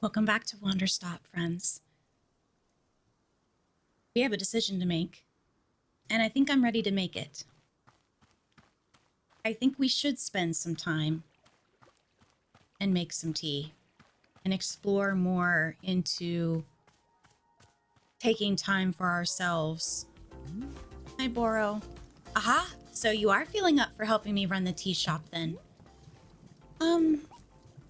Welcome back to Wanderstop, friends. We have a decision to make, and I think I'm ready to make it. I think we should spend some time and make some tea and explore more into taking time for ourselves. Hi, Boro. Aha, so you are feeling up for helping me run the tea shop then?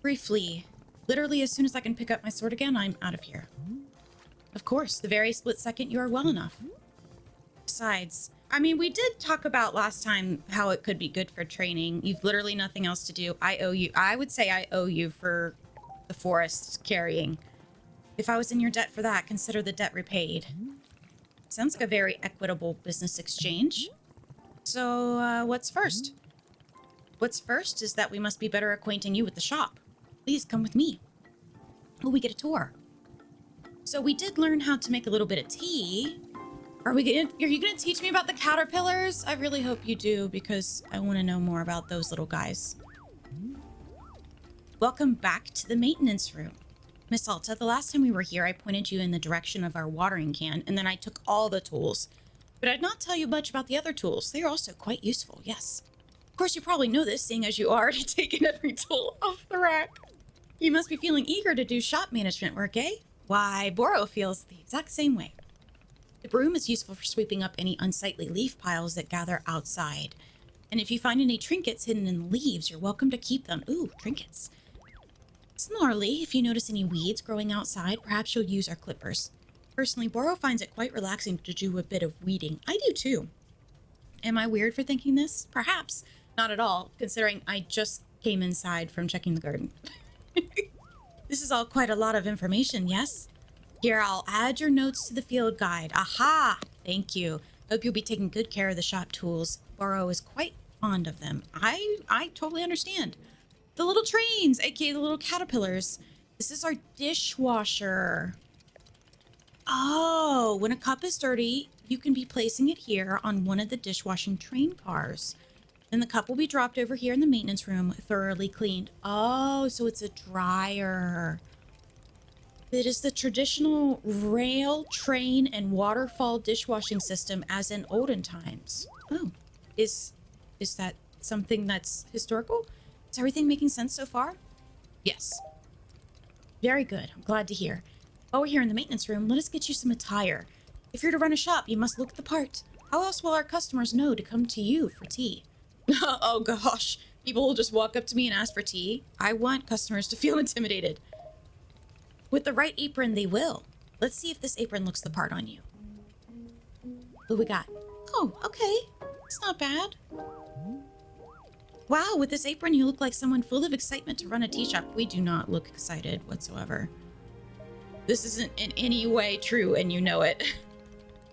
Briefly. Literally, as soon as I can pick up my sword again, I'm out of here. Of course, the very split second you are well enough. Besides, I mean, we did talk about last time how it could be good for training. You've literally nothing else to do. I owe you. I would say I owe you for the forest carrying. If I was in your debt for that, consider the debt repaid. Sounds like a very equitable business exchange. So, what's first? What's first is that we must be better acquainting you with the shop. Please come with me. Will we get a tour? So we did learn how to make a little bit of tea. Are you gonna teach me about the caterpillars? I really hope you do, because I want to know more about those little guys. Welcome back to the maintenance room. Miss Alta, the last time we were here, I pointed you in the direction of our watering can, and then I took all the tools. But I'd not tell you much about the other tools. They are also quite useful, yes. Of course, you probably know this, seeing as you already taken every tool off the rack. You must be feeling eager to do shop management work, eh? Why, Boro feels the exact same way. The broom is useful for sweeping up any unsightly leaf piles that gather outside. And if you find any trinkets hidden in the leaves, you're welcome to keep them. Ooh, trinkets. Similarly, if you notice any weeds growing outside, perhaps you'll use our clippers. Personally, Boro finds it quite relaxing to do a bit of weeding. I do too. Am I weird for thinking this? Perhaps. Not at all, considering I just came inside from checking the garden. This is all quite a lot of information, yes? Here, I'll add your notes to the field guide. Aha! Thank you. Hope you'll be taking good care of the shop tools. Boro is quite fond of them. I totally understand. The little trains, aka the little caterpillars. This is our dishwasher. Oh, when a cup is dirty, you can be placing it here on one of the dishwashing train cars. Then the cup will be dropped over here in the maintenance room, thoroughly cleaned. Oh, so it's a dryer. It is the traditional rail, train, and waterfall dishwashing system as in olden times. Oh, is that something that's historical? Is everything making sense so far? Yes. Very good. I'm glad to hear. While we're here in the maintenance room, let us get you some attire. If you're to run a shop, you must look the part. How else will our customers know to come to you for tea? Oh gosh, people will just walk up to me and ask for tea. I want customers to feel intimidated. With the right apron, they will. Let's see if this apron looks the part on you. What we got? Oh, okay. It's not bad. Wow, with this apron, you look like someone full of excitement to run a tea shop. We do not look excited whatsoever. This isn't in any way true, and you know it.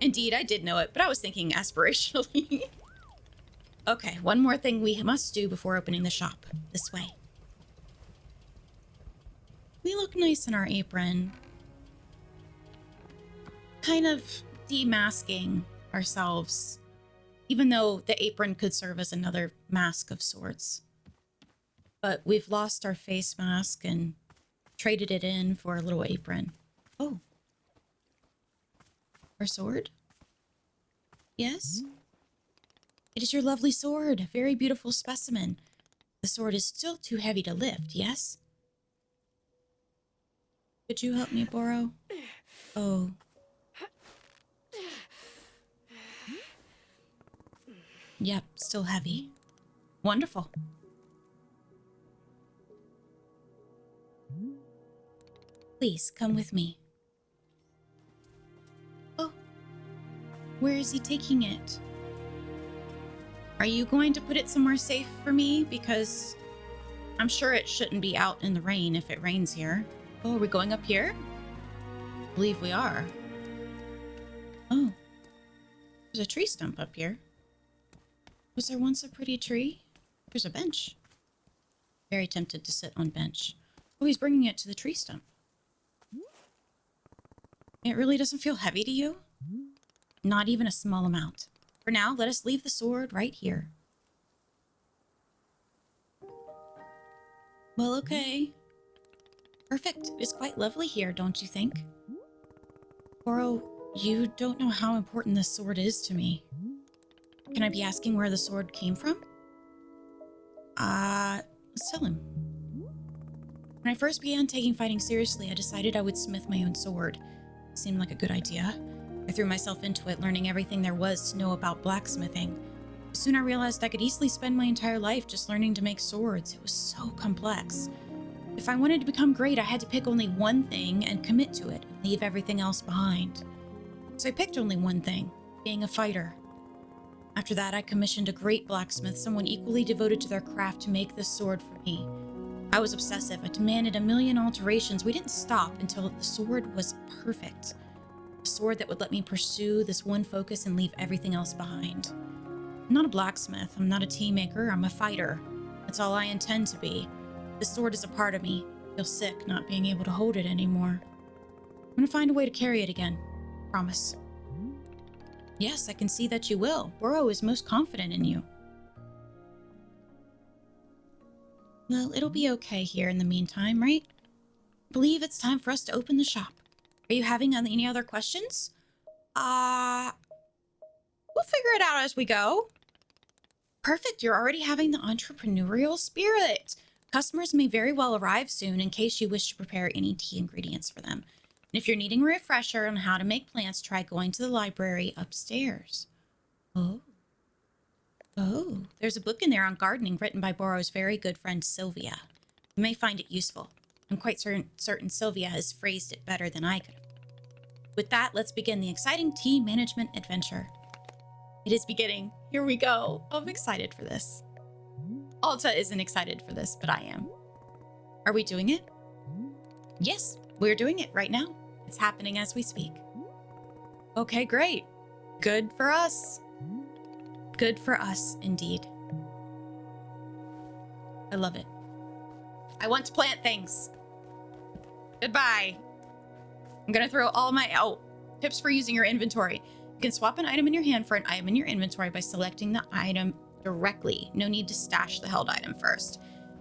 Indeed, I did know it, but I was thinking aspirationally. Okay, one more thing we must do before opening the shop. This way. We look nice in our apron. Kind of demasking ourselves, even though the apron could serve as another mask of sorts. But we've lost our face mask and traded it in for a little apron. Oh. Our sword? Yes? It is your lovely sword. Very beautiful specimen. The sword is still too heavy to lift, yes? Could you help me, Boro? Oh. Yep, still heavy. Wonderful. Please, come with me. Oh. Where is he taking it? Are you going to put it somewhere safe for me? Because I'm sure it shouldn't be out in the rain if it rains here. Oh, are we going up here? I believe we are. Oh. There's a tree stump up here. Was there once a pretty tree? There's a bench. Very tempted to sit on bench. Oh, he's bringing it to the tree stump. It really doesn't feel heavy to you? Not even a small amount. For now, let us leave the sword right here. Well, okay. Perfect. It's quite lovely here, don't you think? Boro, you don't know how important this sword is to me. Can I be asking where the sword came from? Let's tell him. When I first began taking fighting seriously, I decided I would smith my own sword. It seemed like a good idea. I threw myself into it, learning everything there was to know about blacksmithing. Soon I realized I could easily spend my entire life just learning to make swords. It was so complex. If I wanted to become great, I had to pick only one thing and commit to it and leave everything else behind. So I picked only one thing, being a fighter. After that, I commissioned a great blacksmith, someone equally devoted to their craft, to make this sword for me. I was obsessive. I demanded a million alterations. We didn't stop until the sword was perfect. A sword that would let me pursue this one focus and leave everything else behind. I'm not a blacksmith. I'm not a tea maker. I'm a fighter. That's all I intend to be. This sword is a part of me. I feel sick not being able to hold it anymore. I'm going to find a way to carry it again. Promise. Yes, I can see that you will. Boro is most confident in you. Well, it'll be okay here in the meantime, right? I believe it's time for us to open the shop. Are you having any other questions? We'll figure it out as we go. Perfect, you're already having the entrepreneurial spirit. Customers may very well arrive soon in case you wish to prepare any tea ingredients for them. And if you're needing a refresher on how to make plants, try going to the library upstairs. Oh, there's a book in there on gardening written by Boro's very good friend Sylvia. You may find it useful. I'm quite certain Sylvia has phrased it better than I could have. With that, let's begin the exciting tea management adventure. It is beginning. Here we go. I'm excited for this. Alta isn't excited for this, but I am. Are we doing it? Yes, we're doing it right now. It's happening as we speak. Okay, great. Good for us. Good for us, indeed. I love it. I want to plant things. Goodbye. I'm gonna throw all my... tips for using your inventory. You can swap an item in your hand for an item in your inventory by selecting the item directly. No need to stash the held item first.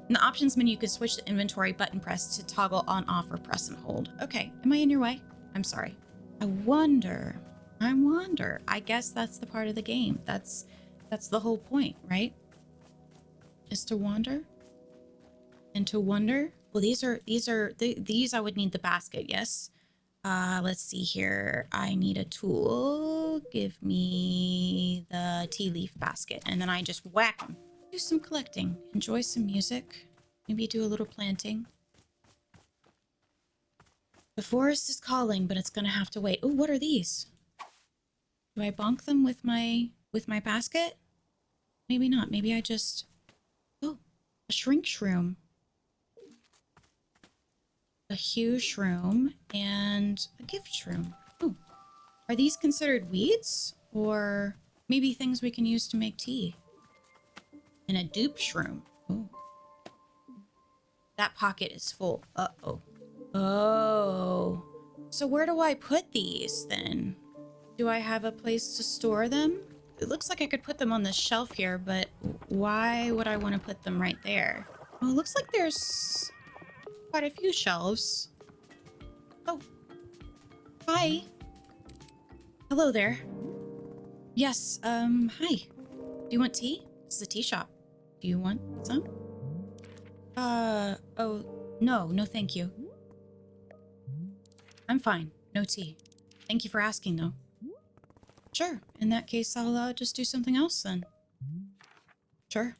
In the options menu, you can switch the inventory button press to toggle on, off, or press and hold. Okay, am I in your way? I'm sorry. I wonder. I guess that's the part of the game. That's the whole point, right? Is to wander and to wonder. Well, these I would need the basket, yes. Let's see here. I need a tool. Give me the tea leaf basket, and then I just whack them. Do some collecting. Enjoy some music. Maybe do a little planting. The forest is calling, but it's gonna have to wait. Oh, what are these? Do I bonk them with my basket? Maybe not. Maybe I just... Oh, a shrink shroom. A huge shroom and a gift shroom. Oh, are these considered weeds? Or maybe things we can use to make tea? And a dupe shroom. Oh. That pocket is full. Uh-oh. Oh. So where do I put these then? Do I have a place to store them? It looks like I could put them on the shelf here, but why would I want to put them right there? Oh, it looks like there's quite a few shelves. Oh. Hi. Hello there. Yes, hi. Do you want tea? This is a tea shop. Do you want some? Oh, no, thank you. I'm fine. No tea. Thank you for asking, though. Sure. In that case, I'll just do something else then. Sure.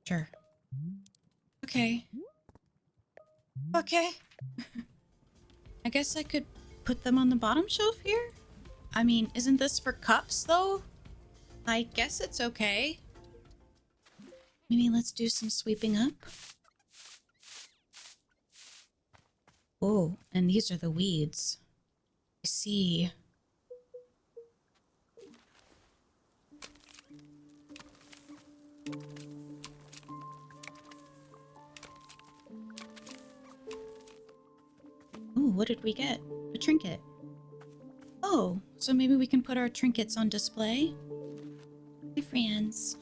Sure. Okay. Okay. I guess I could put them on the bottom shelf here? I mean, isn't this for cups, though? I guess it's okay. Maybe let's do some sweeping up. Oh, and these are the weeds. I see. Oh, what did we get? A trinket. Oh, so maybe we can put our trinkets on display? Hi, friends.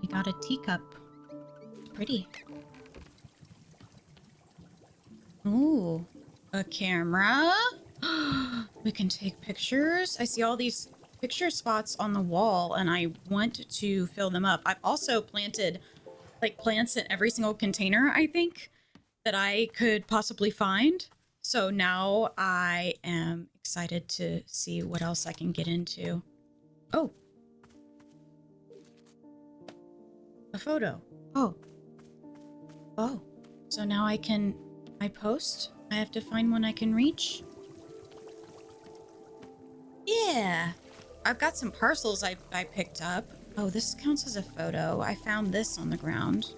We got a teacup. Pretty. Ooh, a camera. We can take pictures. I see all these picture spots on the wall and I want to fill them up. I've also planted like plants in every single container, I think, that I could possibly find. So now I am excited to see what else I can get into. Oh, a photo. Oh, oh. So now I post. I have to find one I can reach. Yeah. I've got some parcels I picked up. Oh, this counts as a photo. I found this on the ground.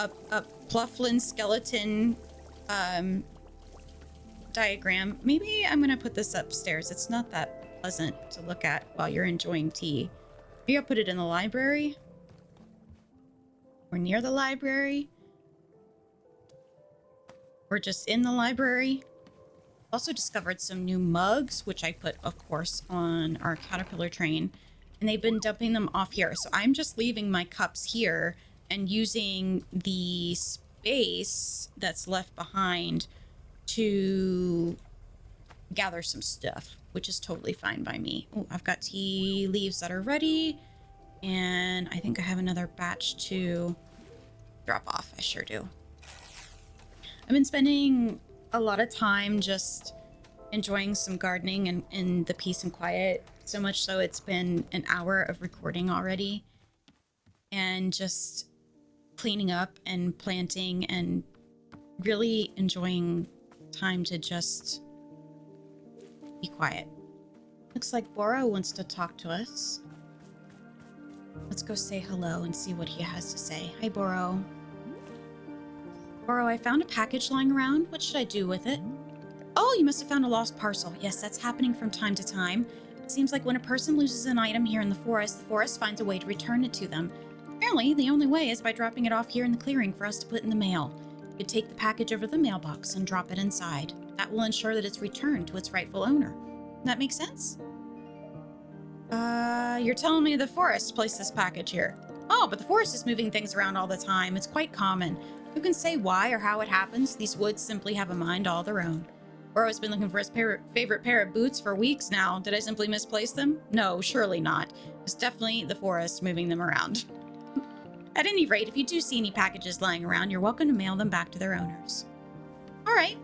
A Plufflin skeleton diagram. Maybe I'm gonna put this upstairs. It's not that pleasant to look at while you're enjoying tea. Maybe I'll put it in the library. Or near the library. Or just in the library. Also discovered some new mugs, which I put, of course, on our caterpillar train. And they've been dumping them off here. So I'm just leaving my cups here and using the space that's left behind to gather some stuff, which is totally fine by me. Oh, I've got tea leaves that are ready. And I think I have another batch to drop off. I sure do. I've been spending a lot of time just enjoying some gardening and in the peace and quiet. So much so it's been an hour of recording already. And just cleaning up and planting and really enjoying time to just be quiet. Looks like Boro wants to talk to us. Let's go say hello and see what he has to say. Hi, Boro. Boro, I found a package lying around. What should I do with it? Oh, you must have found a lost parcel. Yes, that's happening from time to time. It seems like when a person loses an item here in the forest finds a way to return it to them. Apparently, the only way is by dropping it off here in the clearing for us to put in the mail. You could take the package over to the mailbox and drop it inside. That will ensure that it's returned to its rightful owner. That makes sense? You're telling me the forest placed this package here. Oh, but the forest is moving things around all the time. It's quite common. Who can say why or how it happens? These woods simply have a mind all their own. Boro's been looking for his favorite pair of boots for weeks now. Did I simply misplace them? No, surely not. It's definitely the forest moving them around. At any rate, if you do see any packages lying around, you're welcome to mail them back to their owners. All right.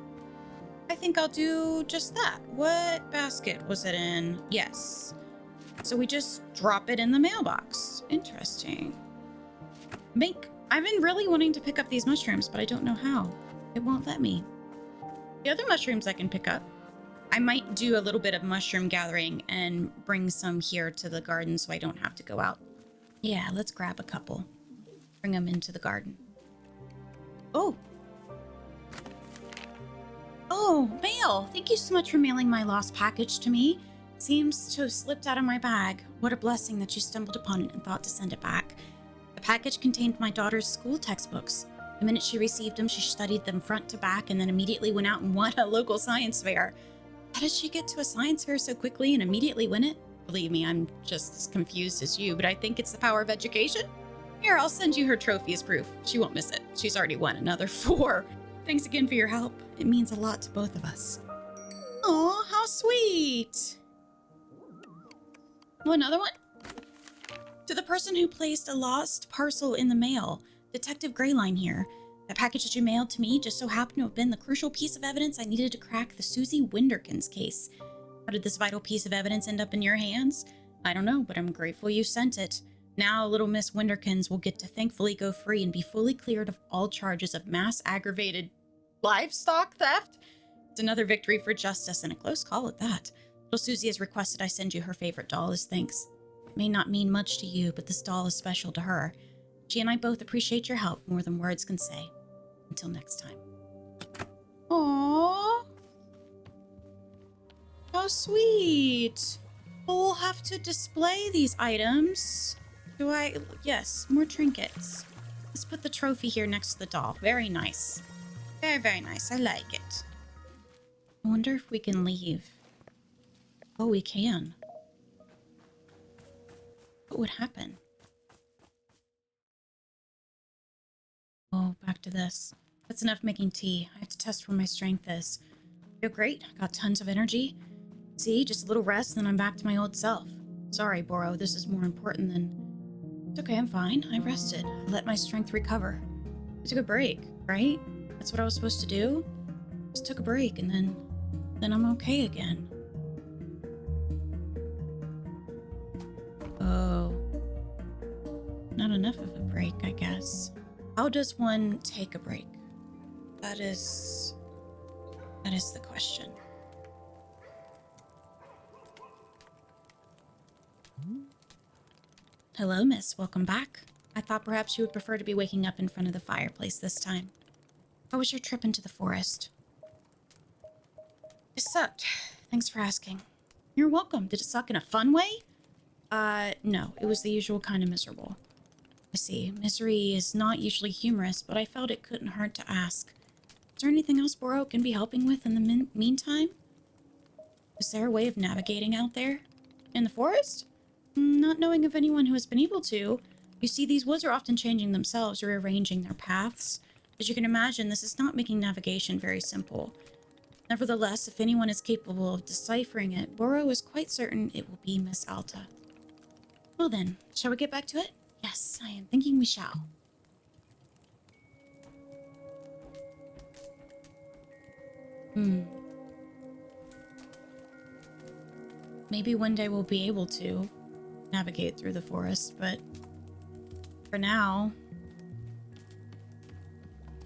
I think I'll do just that. What basket was it in? Yes. So we just drop it in the mailbox. Interesting. I've been really wanting to pick up these mushrooms, but I don't know how. It won't let me. The other mushrooms I can pick up. I might do a little bit of mushroom gathering and bring some here to the garden so I don't have to go out. Yeah, let's grab a couple. Bring them into the garden. Oh. Oh, mail. Thank you so much for mailing my lost package to me. Seems to have slipped out of my bag. What a blessing that you stumbled upon it and thought to send it back. The package contained my daughter's school textbooks. The minute she received them, she studied them front to back and then immediately went out and won a local science fair. How did she get to a science fair so quickly and immediately win it? Believe me, I'm just as confused as you, but I think it's the power of education. Here, I'll send you her trophy as proof. She won't miss it. She's already won another 4. Thanks again for your help. It means a lot to both of us. Aw, how sweet. Oh, another one? To the person who placed a lost parcel in the mail, Detective Greyline here. That package that you mailed to me just so happened to have been the crucial piece of evidence I needed to crack the Susie Winderkins case. How did this vital piece of evidence end up in your hands? I don't know, but I'm grateful you sent it. Now little Miss Winderkins will get to thankfully go free and be fully cleared of all charges of mass aggravated livestock theft. It's another victory for justice and a close call at that. Little Susie has requested I send you her favorite doll as thanks. It may not mean much to you, but this doll is special to her. She and I both appreciate your help more than words can say. Until next time. Aww. How sweet. We'll have to display these items. Yes, more trinkets. Let's put the trophy here next to the doll. Very nice. Very, very nice. I like it. I wonder if we can leave. Oh, we can. What would happen? back to this. That's enough making tea. I have to test where my strength is. I feel great. I got tons of energy. See, just a little rest, and then I'm back to my old self. Sorry, Boro, this is more important than... It's okay, I'm fine. I rested. I let my strength recover. I took a break, right? That's what I was supposed to do. Just took a break, and then I'm okay again. Oh. Not enough of a break, I guess. How does one take a break? That is the question. Hello, miss. Welcome back. I thought perhaps you would prefer to be waking up in front of the fireplace this time. How was your trip into the forest? It sucked. Thanks for asking. You're welcome. Did it suck in a fun way? No. It was the usual kind of miserable. I see. Misery is not usually humorous, but I felt it couldn't hurt to ask. Is there anything else Boro can be helping with in the meantime? Is there a way of navigating out there? In the forest? Not knowing of anyone who has been able to. You see, these woods are often changing themselves, rearranging their paths. As you can imagine, this is not making navigation very simple. Nevertheless, if anyone is capable of deciphering it, Boro is quite certain it will be Miss Alta. Well then, shall we get back to it? Yes, I am thinking we shall. Maybe one day we'll be able to navigate through the forest, but for now,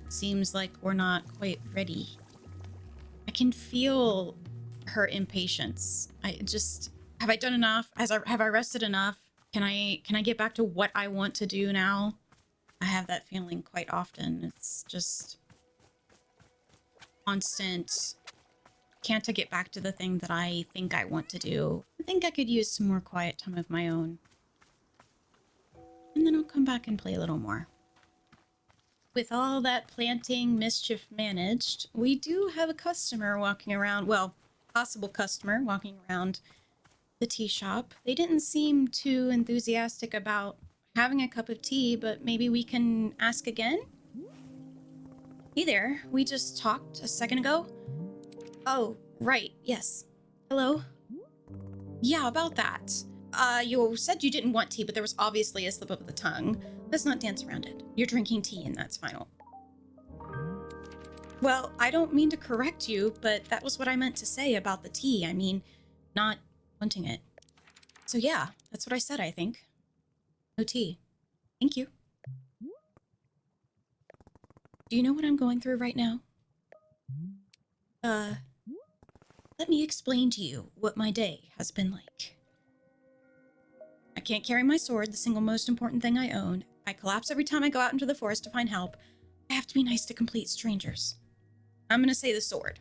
seems like we're not quite ready. I can feel her impatience. Have I done enough? Have I rested enough? Can I get back to what I want to do now? I have that feeling quite often. It's just constant. Can't I get back to the thing that I think I want to do? I think I could use some more quiet time of my own. And then I'll come back and play a little more. With all that planting mischief managed, we do have a customer walking around, well, possible customer walking around the tea shop. They didn't seem too enthusiastic about having a cup of tea, but maybe we can ask again? Hey there, we just talked a second ago. Oh, right, yes. Hello? Yeah, about that. You said you didn't want tea, but there was obviously a slip of the tongue. Let's not dance around it. You're drinking tea and that's final. Well, I don't mean to correct you, but that was what I meant to say about the tea. I mean, not wanting it. So yeah, that's what I said, I think. No tea. Thank you. Do you know what I'm going through right now? Let me explain to you what my day has been like. I can't carry my sword, the single most important thing I own. I collapse every time I go out into the forest to find help. I have to be nice to complete strangers. I'm gonna say the sword.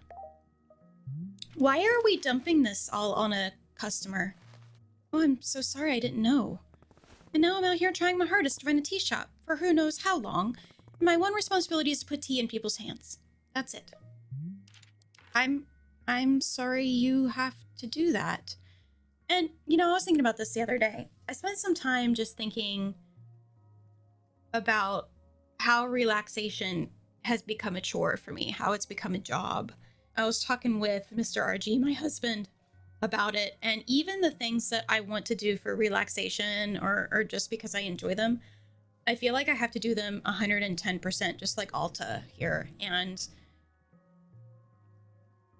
Why are we dumping this all on a customer? Oh, I'm so sorry, I didn't know. And now I'm out here trying my hardest to find a tea shop for who knows how long. And my one responsibility is to put tea in people's hands. That's it. I'm sorry you have to do that. And, you know, I was thinking about this the other day. I spent some time just thinking about how relaxation has become a chore for me, how it's become a job. I was talking with Mr. RG, my husband, about it, and even the things that I want to do for relaxation or just because I enjoy them, I feel like I have to do them 110%, just like Alta here. And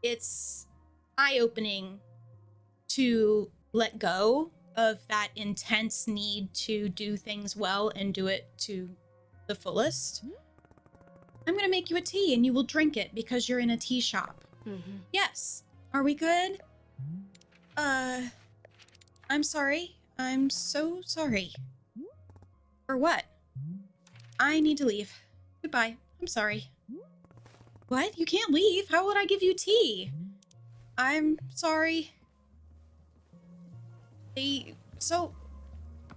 it's eye-opening to let go of that intense need to do things well and do it to the fullest. I'm gonna make you a tea and you will drink it because you're in a tea shop. Mm-hmm. Yes. Are we good? I'm sorry. I'm so sorry. For what? I need to leave. Goodbye. I'm sorry. What? You can't leave? How would I give you tea? I'm sorry. So,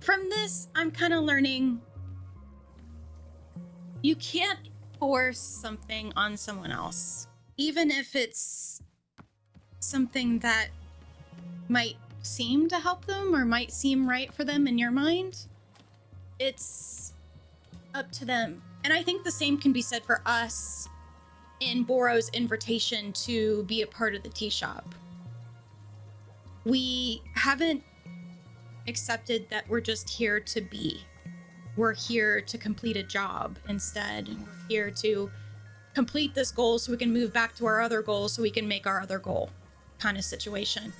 from this, I'm kind of learning you can't force something on someone else. Even if it's something that might seem to help them or might seem right for them in your mind, it's up to them. And I think the same can be said for us in Boro's invitation to be a part of the tea shop. We haven't accepted that we're just here to be. We're here to complete a job instead. And we're here to complete this goal so we can move back to our other goal so we can make our other goal kind of situation.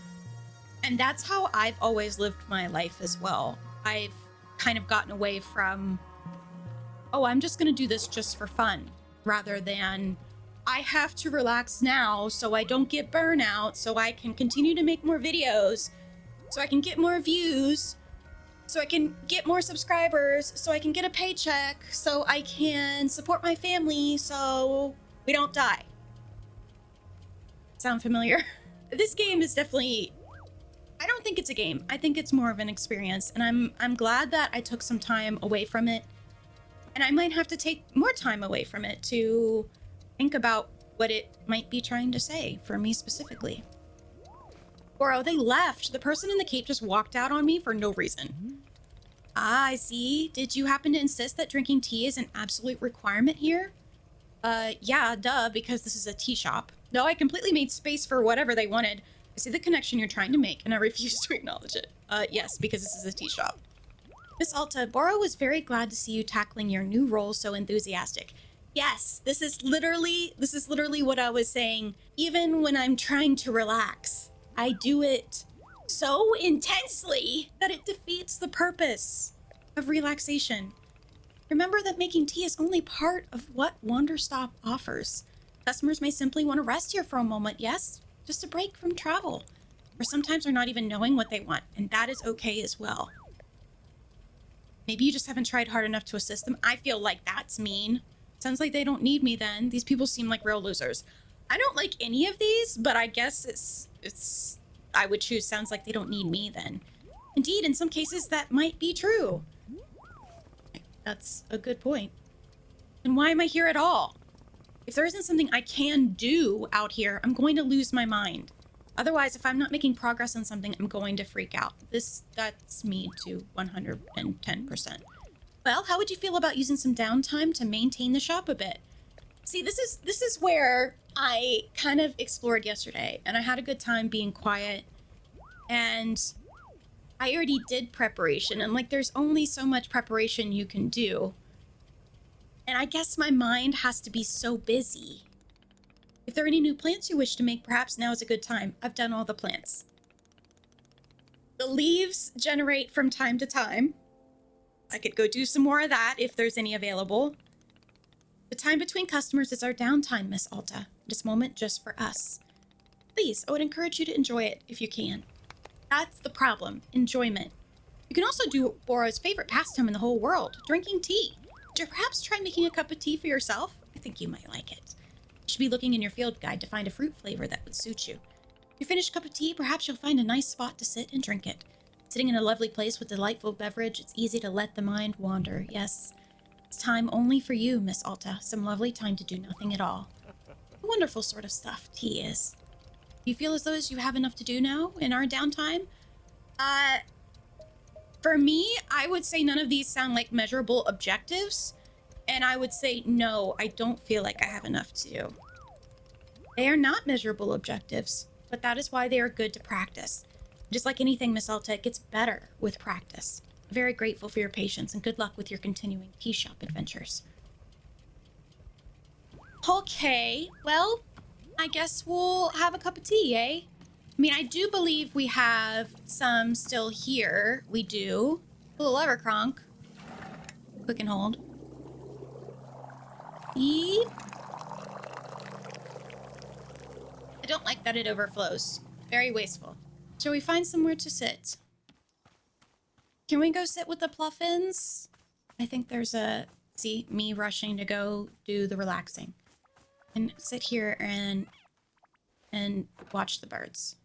And that's how I've always lived my life as well. I've kind of gotten away from, oh, I'm just going to do this just for fun, rather than I have to relax now so I don't get burnout, so I can continue to make more videos, so I can get more views, so I can get more subscribers, so I can get a paycheck, so I can support my family, so we don't die. Sound familiar? This game is definitely, I don't think it's a game. I think it's more of an experience, and I'm glad that I took some time away from it. And I might have to take more time away from it to think about what it might be trying to say for me specifically. Boro, they left. The person in the cape just walked out on me for no reason. Ah, I see. Did you happen to insist that drinking tea is an absolute requirement here? Yeah, duh, because this is a tea shop. No, I completely made space for whatever they wanted. I see the connection you're trying to make, and I refuse to acknowledge it. Yes, because this is a tea shop. Miss Alta, Boro was very glad to see you tackling your new role so enthusiastic. Yes, this is literally what I was saying. Even when I'm trying to relax, I do it so intensely that it defeats the purpose of relaxation. Remember that making tea is only part of what Wanderstop offers. Customers may simply want to rest here for a moment, yes? Just a break from travel. Or sometimes they're not even knowing what they want, and that is okay as well. Maybe you just haven't tried hard enough to assist them. I feel like that's mean. Sounds like they don't need me then. These people seem like real losers. I don't like any of these, but I guess it's I would choose sounds like they don't need me then. Indeed, in some cases that might be true. That's a good point. And why am I here at all? If there isn't something I can do out here, I'm going to lose my mind. Otherwise, if I'm not making progress on something, I'm going to freak out. That's me to 110%. Well, how would you feel about using some downtime to maintain the shop a bit? See, this is where I kind of explored yesterday, and I had a good time being quiet, and I already did preparation, and like there's only so much preparation you can do. And I guess my mind has to be so busy. If there are any new plants you wish to make, perhaps now is a good time. I've done all the plants. The leaves generate from time to time. I could go do some more of that if there's any available. The time between customers is our downtime, Miss Alta. This moment just for us. Please, I would encourage you to enjoy it if you can. That's the problem, enjoyment. You can also do Boro's favorite pastime in the whole world, drinking tea. Would you perhaps try making a cup of tea for yourself? I think you might like it. You should be looking in your field guide to find a fruit flavor that would suit you. If you finish a cup of tea, perhaps you'll find a nice spot to sit and drink it. Sitting in a lovely place with delightful beverage, it's easy to let the mind wander. Yes, it's time only for you, Miss Alta. Some lovely time to do nothing at all. A wonderful sort of stuff tea is. Do you feel as though you have enough to do now in our downtime? For me, I would say none of these sound like measurable objectives. And I would say, no, I don't feel like I have enough to do. They are not measurable objectives, but that is why they are good to practice. Just like anything, Miss Alta, it gets better with practice. I'm very grateful for your patience and good luck with your continuing tea shop adventures. Okay, well, I guess we'll have a cup of tea, eh? I mean, I do believe we have some still here. We do. A little Evercronk. Click and hold. Beep. I don't like that it overflows. Very wasteful. Shall we find somewhere to sit? Can we go sit with the Pluffins? I think there's a... See, me rushing to go do the relaxing. And sit here and watch the birds.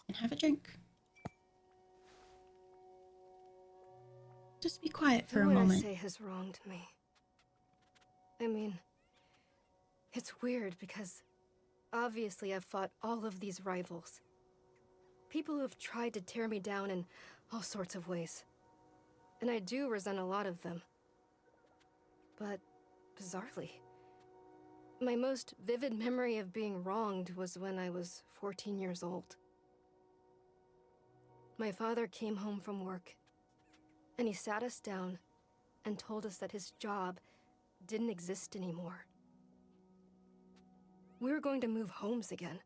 And have a drink. Just be quiet for a moment. What I say has wronged me. I mean, it's weird because obviously I've fought all of these rivals. People who have tried to tear me down in all sorts of ways. and I do resent a lot of them. But, bizarrely, my most vivid memory of being wronged was when I was 14 years old. My father came home from work, and he sat us down and told us that his job didn't exist anymore. We were going to move homes again.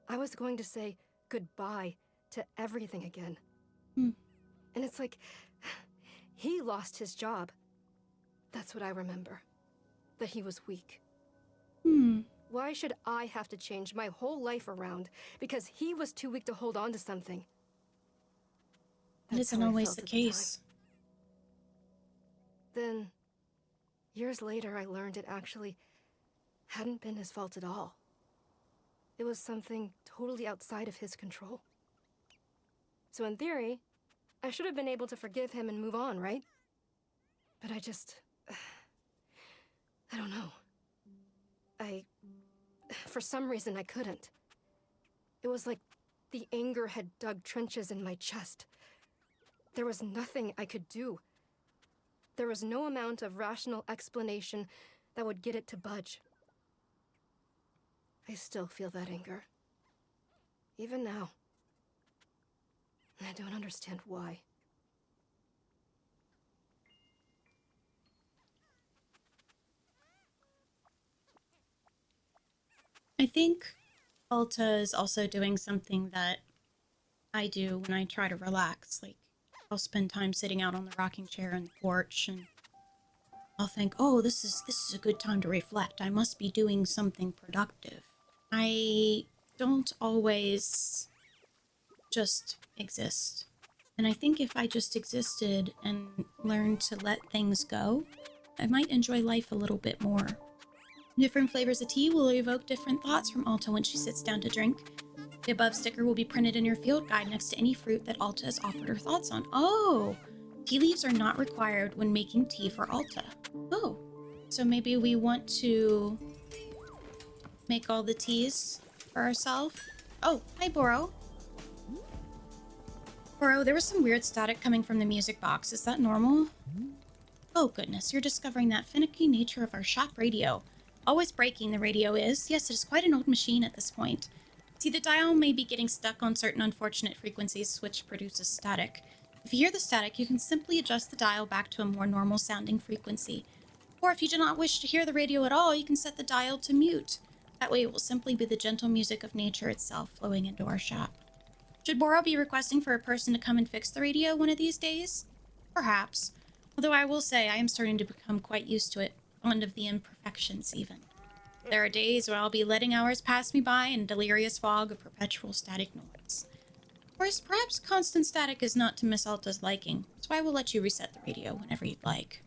I was going to say goodbye to everything again. Hmm. And it's like, he lost his job. That's what I remember. That he was weak. Why should I have to change my whole life around because he was too weak to hold on to something? It isn't always the case. Then, years later, I learned it actually hadn't been his fault at all. It was something totally outside of his control. So in theory, I should have been able to forgive him and move on, right? But I don't know. For some reason, I couldn't. It was like the anger had dug trenches in my chest. There was nothing I could do. There was no amount of rational explanation that would get it to budge. I still feel that anger. Even now. I don't understand why. I think Alta is also doing something that I do when I try to relax. Like, I'll spend time sitting out on the rocking chair on the porch, and I'll think, oh, this is a good time to reflect. I must be doing something productive. I don't always just exist. And I think if I just existed and learned to let things go, I might enjoy life a little bit more. Different flavors of tea will evoke different thoughts from Alta when she sits down to drink. The above sticker will be printed in your field guide next to any fruit that Alta has offered her thoughts on. Oh, tea leaves are not required when making tea for Alta. Oh, so maybe we want to make all the teas for ourselves. Oh, hi, Boro. Boro, there was some weird static coming from the music box. Is that normal? Oh, goodness, you're discovering that finicky nature of our shop radio. Always breaking, the radio is. Yes, it is quite an old machine at this point. See, the dial may be getting stuck on certain unfortunate frequencies, which produces static. If you hear the static, you can simply adjust the dial back to a more normal sounding frequency. Or if you do not wish to hear the radio at all, you can set the dial to mute. That way it will simply be the gentle music of nature itself flowing into our shop. Should Boro be requesting for a person to come and fix the radio one of these days? Perhaps. Although I will say I am starting to become quite used to it, fond of the imperfections even. There are days where I'll be letting hours pass me by in a delirious fog of perpetual static noise. Of course, perhaps constant static is not to Miss Alta's liking, so I will let you reset the radio whenever you'd like.